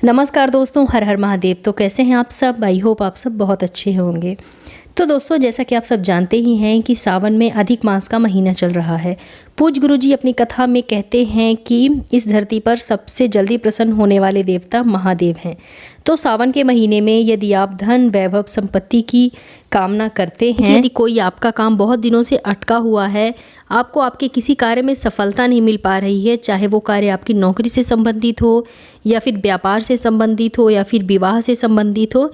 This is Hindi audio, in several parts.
नमस्कार दोस्तों, हर हर महादेव। तो कैसे हैं आप सब? आई होप आप सब बहुत अच्छे होंगे। तो दोस्तों, जैसा कि आप सब जानते ही हैं कि सावन में अधिक मास का महीना चल रहा है। पूज्य गुरुजी अपनी कथा में कहते हैं कि इस धरती पर सबसे जल्दी प्रसन्न होने वाले देवता महादेव हैं। तो सावन के महीने में यदि आप धन, वैभव, संपत्ति की कामना करते हैं, यदि कोई आपका काम बहुत दिनों से अटका हुआ है, आपको आपके किसी कार्य में सफलता नहीं मिल पा रही है, चाहे वो कार्य आपकी नौकरी से संबंधित हो या फिर व्यापार से संबंधित हो या फिर विवाह से संबंधित हो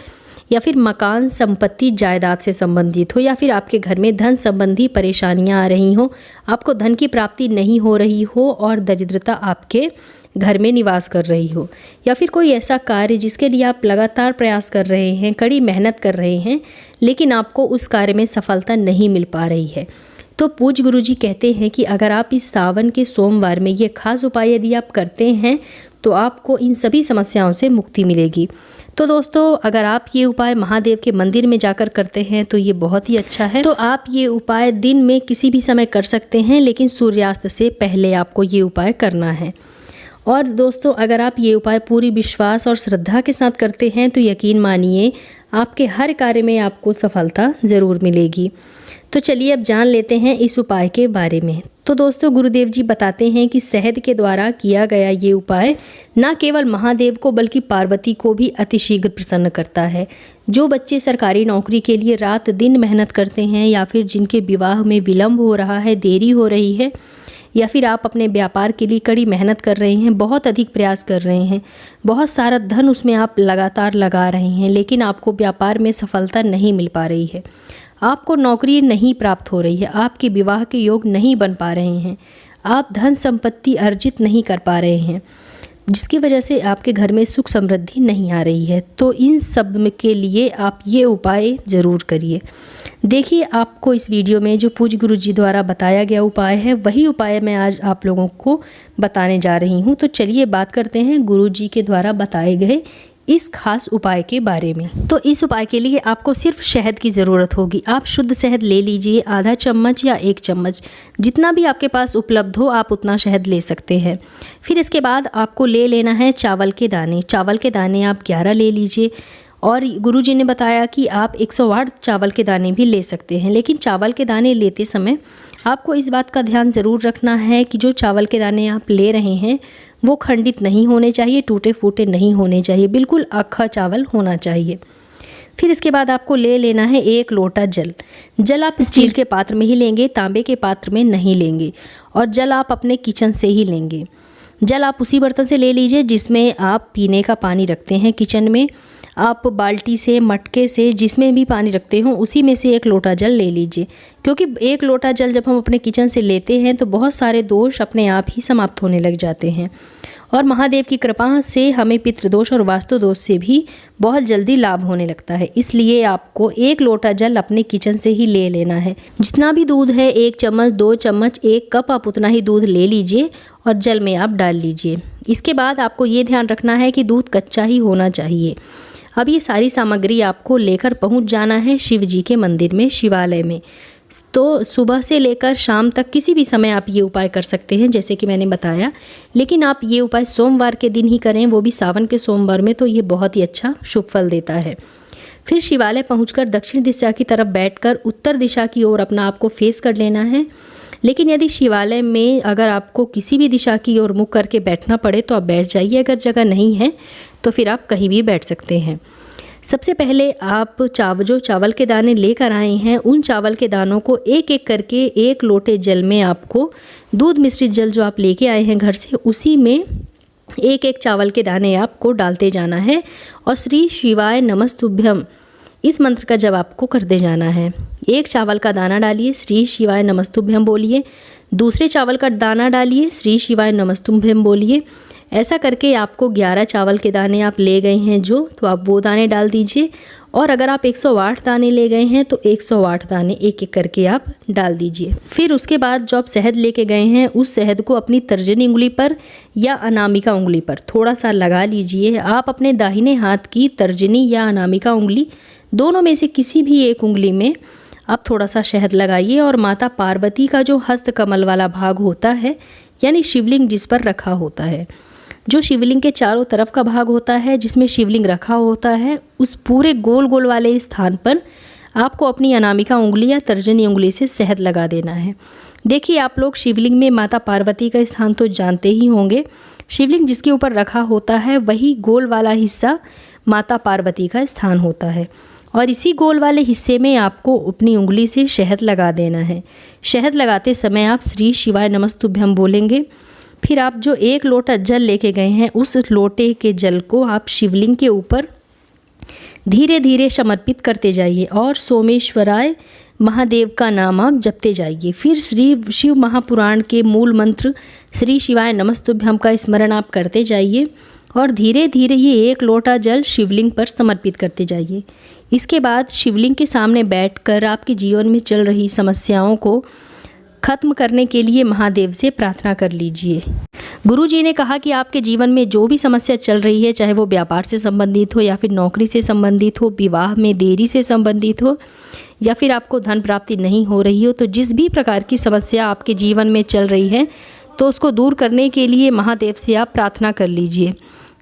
या फिर मकान, संपत्ति, जायदाद से संबंधित हो या फिर आपके घर में धन संबंधी परेशानियां आ रही हो, आपको धन की प्राप्ति नहीं हो रही हो और दरिद्रता आपके घर में निवास कर रही हो, या फिर कोई ऐसा कार्य जिसके लिए आप लगातार प्रयास कर रहे हैं, कड़ी मेहनत कर रहे हैं, लेकिन आपको उस कार्य में सफलता नहीं मिल पा रही है, तो पूज्य गुरुजी कहते हैं कि अगर आप इस सावन के सोमवार में ये खास उपाय यदि आप करते हैं तो आपको इन सभी समस्याओं से मुक्ति मिलेगी। तो दोस्तों, अगर आप ये उपाय महादेव के मंदिर में जाकर करते हैं तो ये बहुत ही अच्छा है। तो आप ये उपाय दिन में किसी भी समय कर सकते हैं, लेकिन सूर्यास्त से पहले आपको ये उपाय करना है। और दोस्तों, अगर आप ये उपाय पूरी विश्वास और श्रद्धा के साथ करते हैं तो यकीन मानिए आपके हर कार्य में आपको सफलता ज़रूर मिलेगी। तो चलिए अब जान लेते हैं इस उपाय के बारे में। तो दोस्तों, गुरुदेव जी बताते हैं कि शहद के द्वारा किया गया ये उपाय न केवल महादेव को बल्कि पार्वती को भी अतिशीघ्र प्रसन्न करता है। जो बच्चे सरकारी नौकरी के लिए रात दिन मेहनत करते हैं या फिर जिनके विवाह में विलंब हो रहा है, देरी हो रही है, या फिर आप अपने व्यापार के लिए कड़ी मेहनत कर रहे हैं, बहुत अधिक प्रयास कर रहे हैं, बहुत सारा धन उसमें आप लगातार लगा रहे हैं, लेकिन आपको व्यापार में सफलता नहीं मिल पा रही है, आपको नौकरी नहीं प्राप्त हो रही है, आपके विवाह के योग नहीं बन पा रहे हैं, आप धन संपत्ति अर्जित नहीं कर पा रहे हैं, जिसकी वजह से आपके घर में सुख समृद्धि नहीं आ रही है, तो इन सब के लिए आप ये उपाय ज़रूर करिए। देखिए, आपको इस वीडियो में जो पूज्य गुरुजी द्वारा बताया गया उपाय है, वही उपाय मैं आज आप लोगों को बताने जा रही हूँ। तो चलिए बात करते हैं गुरुजी के द्वारा बताए गए इस खास उपाय के बारे में। तो इस उपाय के लिए आपको सिर्फ शहद की ज़रूरत होगी। आप शुद्ध शहद ले लीजिए, आधा चम्मच या 1 चम्मच, जितना भी आपके पास उपलब्ध हो आप उतना शहद ले सकते हैं। फिर इसके बाद आपको ले लेना है चावल के दाने। चावल के दाने आप 11 ले लीजिए, और गुरुजी ने बताया कि आप 108 चावल के दाने भी ले सकते हैं, लेकिन चावल के दाने लेते समय आपको इस बात का ध्यान ज़रूर रखना है कि जो चावल के दाने आप ले रहे हैं वो खंडित नहीं होने चाहिए, टूटे फूटे नहीं होने चाहिए, बिल्कुल अक्खा चावल होना चाहिए। फिर इसके बाद आपको ले लेना है 1 लोटा जल। जल आप स्टील के पात्र में ही लेंगे, तांबे के पात्र में नहीं लेंगे, और जल आप अपने किचन से ही लेंगे। जल आप उसी बर्तन से ले लीजिए जिसमें आप पीने का पानी रखते हैं। किचन में आप बाल्टी से, मटके से, जिसमें भी पानी रखते हो उसी में से 1 लोटा जल ले लीजिए, क्योंकि 1 लोटा जल जब हम अपने किचन से लेते हैं तो बहुत सारे दोष अपने आप ही समाप्त होने लग जाते हैं, और महादेव की कृपा से हमें पितृदोष और वास्तु दोष से भी बहुत जल्दी लाभ होने लगता है। इसलिए आपको 1 लोटा जल अपने किचन से ही ले लेना है। जितना भी दूध है, 1 चम्मच, 2 चम्मच, 1 कप, आप उतना ही दूध ले लीजिए और जल में आप डाल लीजिए। इसके बाद आपको ये ध्यान रखना है कि दूध कच्चा ही होना चाहिए। अब ये सारी सामग्री आपको लेकर पहुंच जाना है शिव जी के मंदिर में, शिवालय में। तो सुबह से लेकर शाम तक किसी भी समय आप ये उपाय कर सकते हैं, जैसे कि मैंने बताया, लेकिन आप ये उपाय सोमवार के दिन ही करें, वो भी सावन के सोमवार में, तो ये बहुत ही अच्छा शुभ फल देता है। फिर शिवालय पहुंचकर दक्षिण दिशा की तरफ बैठकर उत्तर दिशा की ओर अपना आपको फेस कर लेना है। लेकिन यदि शिवालय में अगर आपको किसी भी दिशा की ओर मुख करके बैठना पड़े तो आप बैठ जाइए, अगर जगह नहीं है तो फिर आप कहीं भी बैठ सकते हैं। सबसे पहले आप जो चावल के दाने लेकर आए हैं, उन चावल के दानों को एक एक करके 1 लोटे जल में, आपको दूध मिश्रित जल जो आप लेके आए हैं घर से, उसी में 1-1 चावल के दाने आपको डालते जाना है, और श्री शिवाय नमस्तुभ्यम इस मंत्र का जप आपको करते जाना है। 1 चावल का दाना डालिए, श्री शिवाय नमस्तुभ्यम बोलिए। दूसरे चावल का दाना डालिए, श्री शिवाय नमस्तुभ्यम बोलिए। ऐसा करके आपको 11 चावल के दाने आप ले गए हैं जो, तो आप वो दाने डाल दीजिए, और अगर आप 108 दाने ले गए हैं तो 108 दाने एक एक करके आप डाल दीजिए। फिर उसके बाद जो आप शहद लेके गए हैं उस शहद को अपनी तर्जनी उंगली पर या अनामिका उंगली पर थोड़ा सा लगा लीजिए। आप अपने दाहिने हाथ की तर्जनी या अनामिका उंगली दोनों में से किसी भी एक उंगली में आप थोड़ा सा शहद लगाइए, और माता पार्वती का जो हस्त कमल वाला भाग होता है, यानी शिवलिंग जिस पर रखा होता है, जो शिवलिंग के चारों तरफ का भाग होता है जिसमें शिवलिंग रखा होता है, उस पूरे गोल गोल वाले स्थान पर आपको अपनी अनामिका उंगली या तर्जनी उंगली से शहद लगा देना है। देखिए, आप लोग शिवलिंग में माता पार्वती का स्थान तो जानते ही होंगे। शिवलिंग जिसके ऊपर रखा होता है वही गोल वाला हिस्सा माता पार्वती का स्थान होता है और इसी गोल वाले हिस्से में आपको अपनी उंगली से शहद लगा देना है। शहद लगाते समय आप श्री शिवाय नमस्तुभ्यम बोलेंगे। फिर आप जो 1 लोटा जल लेके गए हैं उस लोटे के जल को आप शिवलिंग के ऊपर धीरे धीरे समर्पित करते जाइए और सोमेश्वराय महादेव का नाम आप जपते जाइए। फिर श्री शिव महापुराण के मूल मंत्र श्री शिवाय नमस्तुभ्यम का स्मरण आप करते जाइए और धीरे धीरे ये 1 लोटा जल शिवलिंग पर समर्पित करते जाइए। इसके बाद शिवलिंग के सामने बैठकर आपके जीवन में चल रही समस्याओं को खत्म करने के लिए महादेव से प्रार्थना कर लीजिए। गुरुजी ने कहा कि आपके जीवन में जो भी समस्या चल रही है, चाहे वो व्यापार से संबंधित हो या फिर नौकरी से संबंधित हो, विवाह में देरी से संबंधित हो या फिर आपको धन प्राप्ति नहीं हो रही हो, तो जिस भी प्रकार की समस्या आपके जीवन में चल रही है तो उसको दूर करने के लिए महादेव से आप प्रार्थना कर लीजिए।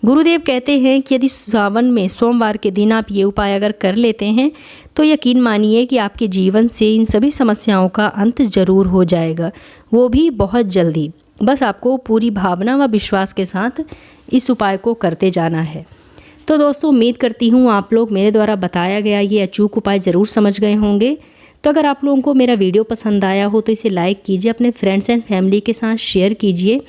गुरुदेव कहते हैं कि यदि सावन में सोमवार के दिन आप ये उपाय अगर कर लेते हैं तो यकीन मानिए कि आपके जीवन से इन सभी समस्याओं का अंत जरूर हो जाएगा, वो भी बहुत जल्दी। बस आपको पूरी भावना व विश्वास के साथ इस उपाय को करते जाना है। तो दोस्तों, उम्मीद करती हूँ आप लोग मेरे द्वारा बताया गया ये अचूक उपाय ज़रूर समझ गए होंगे। तो अगर आप लोगों को मेरा वीडियो पसंद आया हो तो इसे लाइक कीजिए, अपने फ्रेंड्स एंड फैमिली के साथ शेयर कीजिए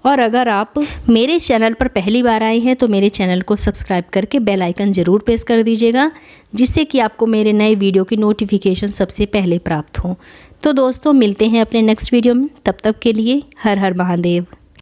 और अगर आप मेरे चैनल पर पहली बार आए हैं तो मेरे चैनल को सब्सक्राइब करके बेल आइकन ज़रूर प्रेस कर दीजिएगा, जिससे कि आपको मेरे नए वीडियो की नोटिफिकेशन सबसे पहले प्राप्त हो। तो दोस्तों, मिलते हैं अपने नेक्स्ट वीडियो में। तब तक के लिए हर हर महादेव।